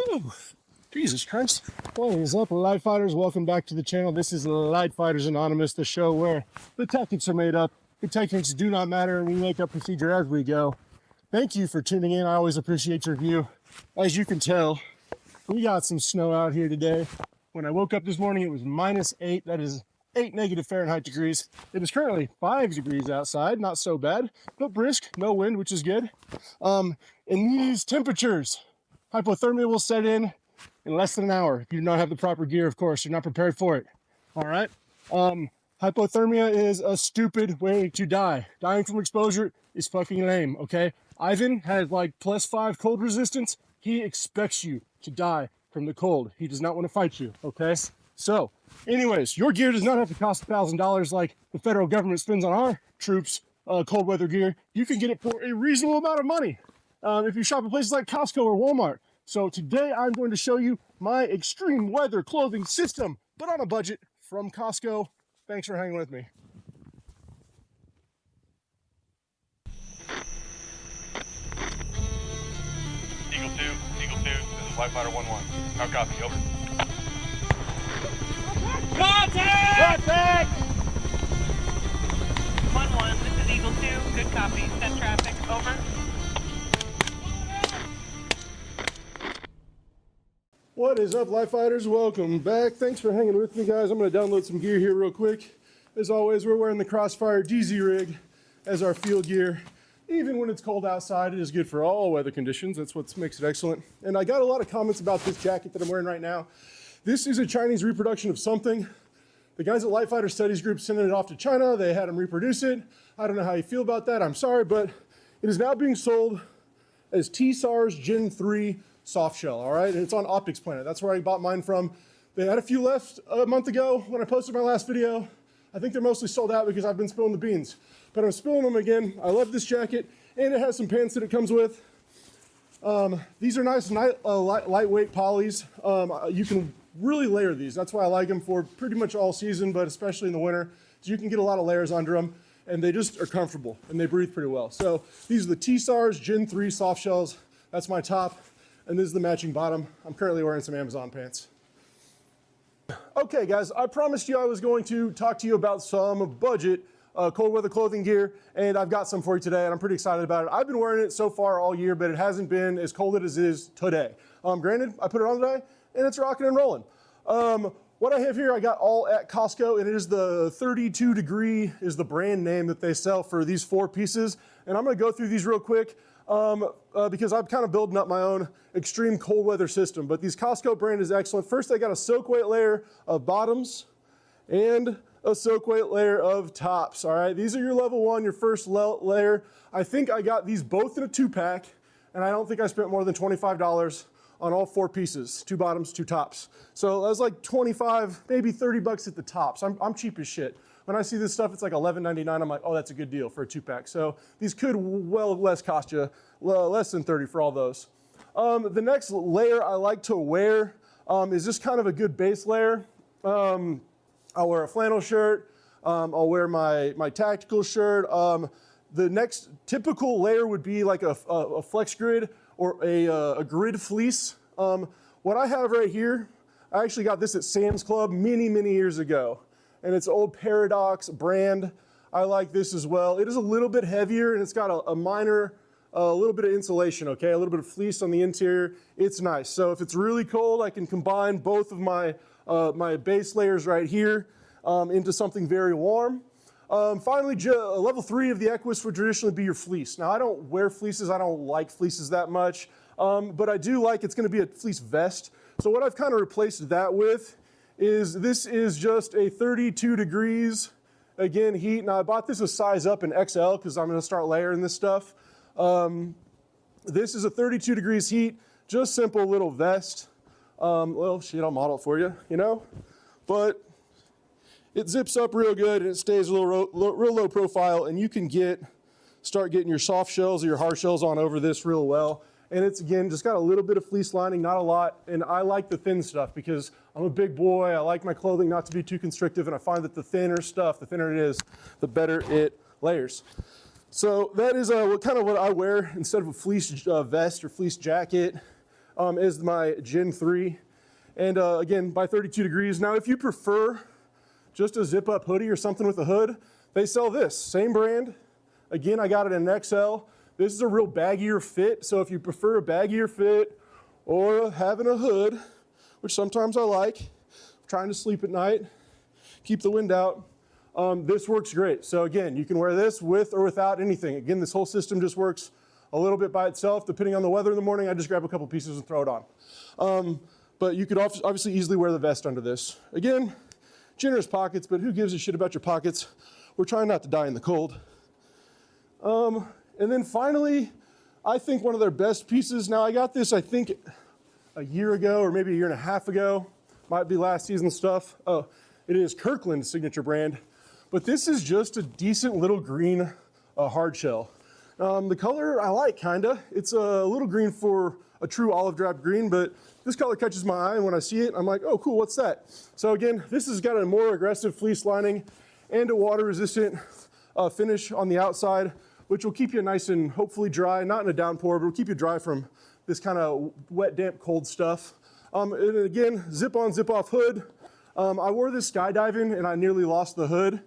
Woo! Jesus Christ. What is up, Lightfighters? Welcome back to the channel. This is Lightfighters Anonymous, the show where the tactics are made up, the techniques do not matter, and we make up procedure as we go. Thank you for tuning in. I always appreciate your view. As you can tell, we got some snow out here today. When I woke up this morning, it was -8. That is 8 negative Fahrenheit degrees. It is currently 5 degrees outside. Not so bad, but brisk, no wind, which is good. In these temperatures, hypothermia will set in less than an hour. If you do not have the proper gear, of course, you're not prepared for it. All right. Hypothermia is a stupid way to die. Dying from exposure is fucking lame. Okay. Ivan has like +5 cold resistance. He expects you to die from the cold. He does not want to fight you. Okay. So anyways, your gear does not have to cost $1,000 like the federal government spends on our troops, cold weather gear. You can get it for a reasonable amount of money if you shop at places like Costco or Walmart. So today I'm going to show you my extreme weather clothing system, but on a budget from Costco. Thanks for hanging with me. Eagle 2, this is Lightfighter 1-1. How copy, over. Contact! Contact! 1-1, this is Eagle 2, good copy, set traffic, over. What is up, Lightfighters? Welcome back. Thanks for hanging with me, guys. I'm going to download some gear here real quick. As always, we're wearing the Crossfire DZ rig as our field gear. Even when it's cold outside, it is good for all weather conditions. That's what makes it excellent. And I got a lot of comments about this jacket that I'm wearing right now. This is a Chinese reproduction of something. The guys at Lightfighter Studies Group sent it off to China. They had them reproduce it. I don't know how you feel about that. I'm sorry, but it is now being sold as Teesar's Gen 3 soft shell, all right? And it's on Optics Planet. That's where I bought mine from. They had a few left a month ago when I posted my last video. I think they're mostly sold out because I've been spilling the beans. But I'm spilling them again. I love this jacket, and it has some pants that it comes with. These are nice, lightweight polys. You can really layer these. That's why I like them for pretty much all season, but especially in the winter. So you can get a lot of layers under them, and they just are comfortable, and they breathe pretty well. So these are the Teesar's Gen 3 soft shells. That's my top. And this is the matching bottom. I'm currently wearing some Amazon pants. Okay, guys, I promised you I was going to talk to you about some budget cold weather clothing gear, and I've got some for you today, and I'm pretty excited about it. I've been wearing it so far all year, but it hasn't been as cold as it is today. Granted, I put it on today, and it's rocking and rolling. What I have here, I got all at Costco, and it is the 32 degree is the brand name that they sell for these 4 pieces. And I'm gonna go through these real quick because I'm kind of building up my own extreme cold weather system. But these Costco brand is excellent. First, they got a soak weight layer of bottoms and a soak weight layer of tops, all right? These are your level 1, your first layer. I think I got these both in a 2-pack, and I don't think I spent more than $25 on all 4 pieces, 2 bottoms, 2 tops. So that was like 25, maybe 30 bucks at the tops. I'm cheap as shit. When I see this stuff, it's like $11.99. I'm like, oh, that's a good deal for a 2-pack. So these could well less cost you, less than 30 for all those. The next layer I like to wear is just kind of a good base layer. I'll wear a flannel shirt. I'll wear my tactical shirt. The next typical layer would be like a flex grid or a grid fleece. What I have right here, I actually got this at Sam's Club many, many years ago. And it's old Paradox brand. I like this as well. It is a little bit heavier, and it's got a minor, little bit of insulation, okay? A little bit of fleece on the interior. It's nice. So if it's really cold, I can combine both of my base layers right here into something very warm. Finally, level 3 of the Equus would traditionally be your fleece. Now, I don't wear fleeces. I don't like fleeces that much, but I do like it's going to be a fleece vest. So what I've kind of replaced that with is this is just a 32 degrees, again, heat. Now, I bought this a size up in XL because I'm going to start layering this stuff. This is a 32 degrees heat, just simple little vest. Well, shit, I'll model it for you, you know? But it zips up real good, and it stays a real low profile, and you can start getting your soft shells or your hard shells on over this real well. And it's, again, just got a little bit of fleece lining, not a lot. And I like the thin stuff because I'm a big boy. I like my clothing not to be too constrictive. And I find that the thinner stuff, the thinner it is, the better it layers. So that is kind of what I wear instead of a fleece vest or fleece jacket. is my Gen 3. And again, by 32 degrees. Now, if you prefer just a zip-up hoodie or something with a hood, they sell this, same brand. Again, I got it in XL. This is a real baggier fit, so if you prefer a baggier fit or having a hood, which sometimes I like, trying to sleep at night, keep the wind out, this works great. So again, you can wear this with or without anything. Again, this whole system just works a little bit by itself. Depending on the weather in the morning, I just grab a couple pieces and throw it on. But you could obviously easily wear the vest under this. Again, generous pockets, but who gives a shit about your pockets? We're trying not to die in the cold. And then finally, I think one of their best pieces, now I got this, I think a year ago or maybe a year and a half ago, might be last season stuff. Oh, it is Kirkland's signature brand, but this is just a decent little green hard shell. The color I like, kinda. It's a little green for a true olive drab green, but this color catches my eye, and when I see it, I'm like, oh, cool, what's that? So again, this has got a more aggressive fleece lining and a water-resistant finish on the outside, which will keep you nice and hopefully dry, not in a downpour, but will keep you dry from this kind of wet, damp, cold stuff. And again, zip-on, zip-off hood. I wore this skydiving, and I nearly lost the hood.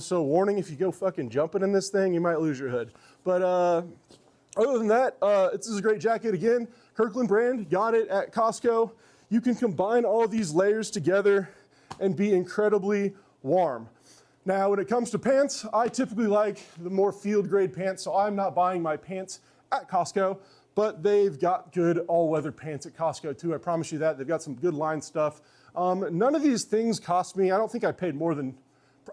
So warning, if you go fucking jumping in this thing, you might lose your hood. But other than that, this is a great jacket. Again, Kirkland brand, got it at Costco. You can combine all these layers together and be incredibly warm. Now, when it comes to pants, I typically like the more field grade pants, so I'm not buying my pants at Costco, but they've got good all-weather pants at Costco too, I promise you that. They've got some good line stuff. None of these things cost me, I don't think I paid more than,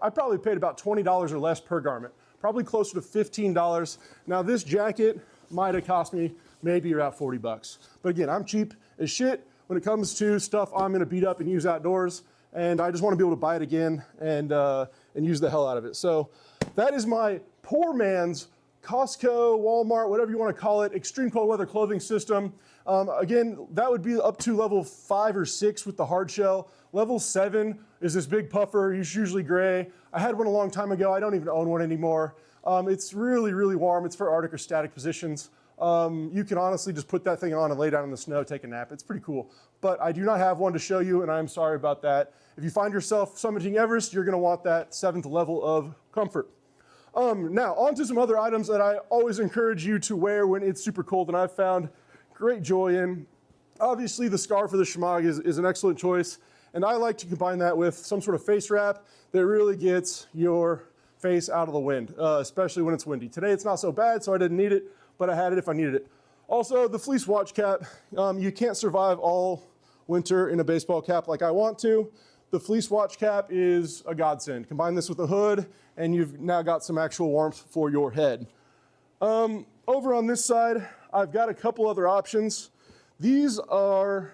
I probably paid about $20 or less per garment, probably closer to $15. Now this jacket might have cost me maybe about 40 bucks. But again, I'm cheap as shit when it comes to stuff I'm gonna beat up and use outdoors, and I just wanna be able to buy it again and use the hell out of it. So that is my poor man's Costco, Walmart, whatever you wanna call it, extreme cold weather clothing system. Again, that would be up to level 5 or 6 with the hard shell. Level 7 is this big puffer, it's usually gray. I had one a long time ago, I don't even own one anymore. It's really, really warm. It's for Arctic or static positions. You can honestly just put that thing on and lay down in the snow, take a nap. It's pretty cool. But I do not have one to show you, and I'm sorry about that. If you find yourself summiting Everest, you're gonna want that 7th level of comfort. Now, on to some other items that I always encourage you to wear when it's super cold, and I've found great joy in. Obviously, the scarf or the shemagh is an excellent choice, and I like to combine that with some sort of face wrap that really gets your face out of the wind, especially when it's windy. Today, it's not so bad, so I didn't need it, but I had it if I needed it. Also, the fleece watch cap. You can't survive all winter in a baseball cap like I want to. The fleece watch cap is a godsend. Combine this with a hood, and you've now got some actual warmth for your head. Over on this side, I've got a couple other options. These are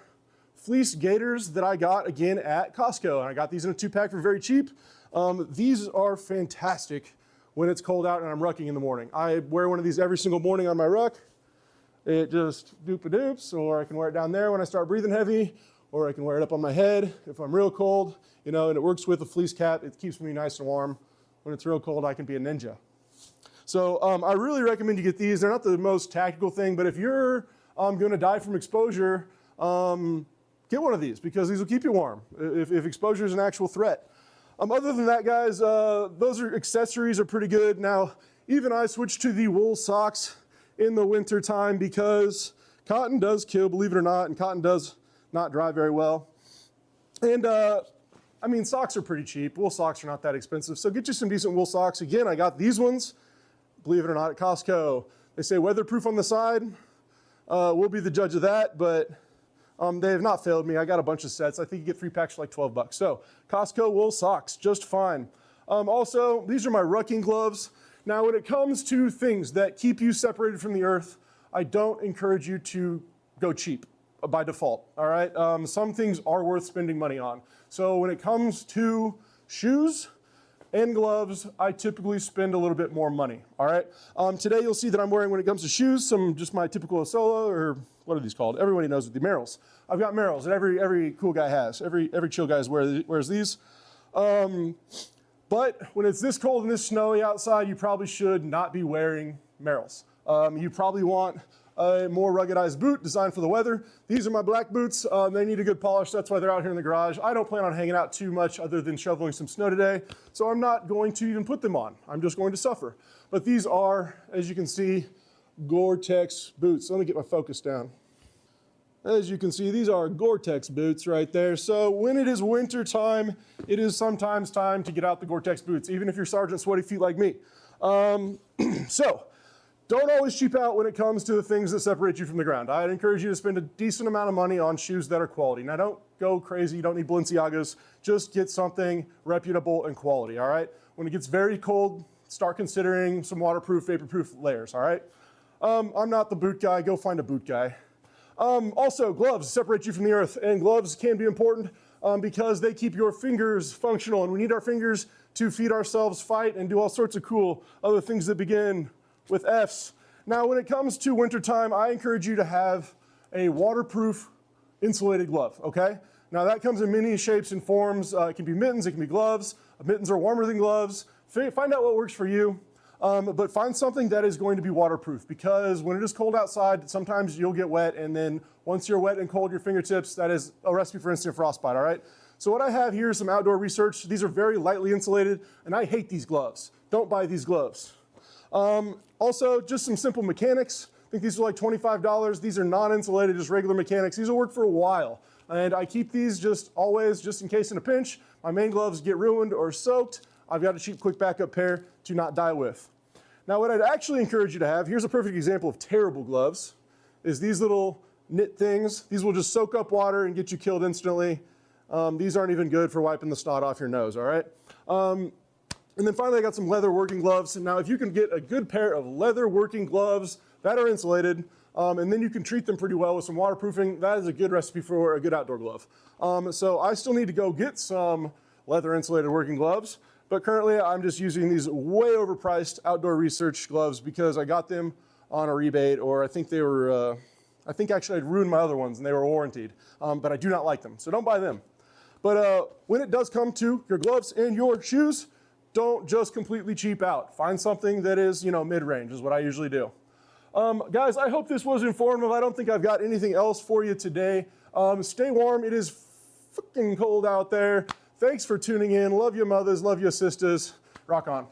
fleece gaiters that I got, again, at Costco. And I got these in a 2-pack for very cheap. These are fantastic when it's cold out and I'm rucking in the morning. I wear one of these every single morning on my ruck. It just doop-a-doops, or I can wear it down there when I start breathing heavy, or I can wear it up on my head if I'm real cold, you know, and it works with a fleece cap. It keeps me nice and warm. When it's real cold, I can be a ninja. So I really recommend you get these. They're not the most tactical thing, but if you're gonna die from exposure, get one of these because these will keep you warm if exposure is an actual threat. Other than that, guys, those accessories are pretty good. Now, even I switched to the wool socks in the winter time because cotton does kill, believe it or not, and cotton does not dry very well. And I mean, socks are pretty cheap. Wool socks are not that expensive. So get you some decent wool socks. Again, I got these ones, believe it or not, at Costco. They say weatherproof on the side. We'll be the judge of that, but they have not failed me. I got a bunch of sets. I think you get 3 packs for like 12 bucks. So Costco wool socks, just fine. Also, these are my rucking gloves. Now, when it comes to things that keep you separated from the earth, I don't encourage you to go cheap by default, all right? Some things are worth spending money on. So when it comes to shoes and gloves, I typically spend a little bit more money, all right? Today you'll see that I'm wearing, when it comes to shoes, some just my typical Solo, or what are these called? Everybody knows what the Merrells. I've got Merrells that every cool guy has. Every chill guy wears these. But when it's this cold and this snowy outside, you probably should not be wearing Merrells. You probably want a more ruggedized boot designed for the weather. These are my black boots. They need a good polish. That's why they're out here in the garage. I don't plan on hanging out too much other than shoveling some snow today, so I'm not going to even put them on. I'm just going to suffer. But these are, as you can see, Gore-Tex boots. Let me get my focus down. As you can see, these are Gore-Tex boots right there. So when it is winter time, it is sometimes time to get out the Gore-Tex boots, even if you're Sergeant Sweaty Feet like me. So don't always cheap out when it comes to the things that separate you from the ground. I'd encourage you to spend a decent amount of money on shoes that are quality. Now don't go crazy, you don't need Balenciagas. Just get something reputable and quality, all right? When it gets very cold, start considering some waterproof, vapor-proof layers, all right? I'm not the boot guy, go find a boot guy. Also, gloves separate you from the earth, and gloves can be important because they keep your fingers functional, and we need our fingers to feed ourselves, fight, and do all sorts of cool other things that begin with F's. Now, when it comes to wintertime, I encourage you to have a waterproof insulated glove, okay? Now, that comes in many shapes and forms. It can be mittens, it can be gloves. Mittens are warmer than gloves. Find out what works for you. But find something that is going to be waterproof, because when it is cold outside, sometimes you'll get wet, and then once you're wet and cold, your fingertips, that is a recipe for instant frostbite, all right? So what I have here is some outdoor research. These are very lightly insulated, and I hate these gloves. Don't buy these gloves. Also, just some simple mechanics. I think these are like $25. These are non-insulated, just regular mechanics. These will work for a while. And I keep these just always, just in case in a pinch. My main gloves get ruined or soaked. I've got a cheap, quick backup pair to not die with. Now, what I'd actually encourage you to have, here's a perfect example of terrible gloves, is these little knit things. These will just soak up water and get you killed instantly. These aren't even good for wiping the snot off your nose, all right? And then finally, I got some leather working gloves. Now, if you can get a good pair of leather working gloves that are insulated, and then you can treat them pretty well with some waterproofing, that is a good recipe for a good outdoor glove. So I still need to go get some leather insulated working gloves, but currently I'm just using these way overpriced outdoor research gloves because I got them on a rebate, or I think they were, I think actually I'd ruined my other ones and they were warranted, but I do not like them, so don't buy them. But when it does come to your gloves and your shoes, don't just completely cheap out. Find something that is, mid-range is what I usually do. Guys, I hope this was informative. I don't think I've got anything else for you today. Stay warm. It is freaking cold out there. Thanks for tuning in. Love you mothers, love you sisters. Rock on.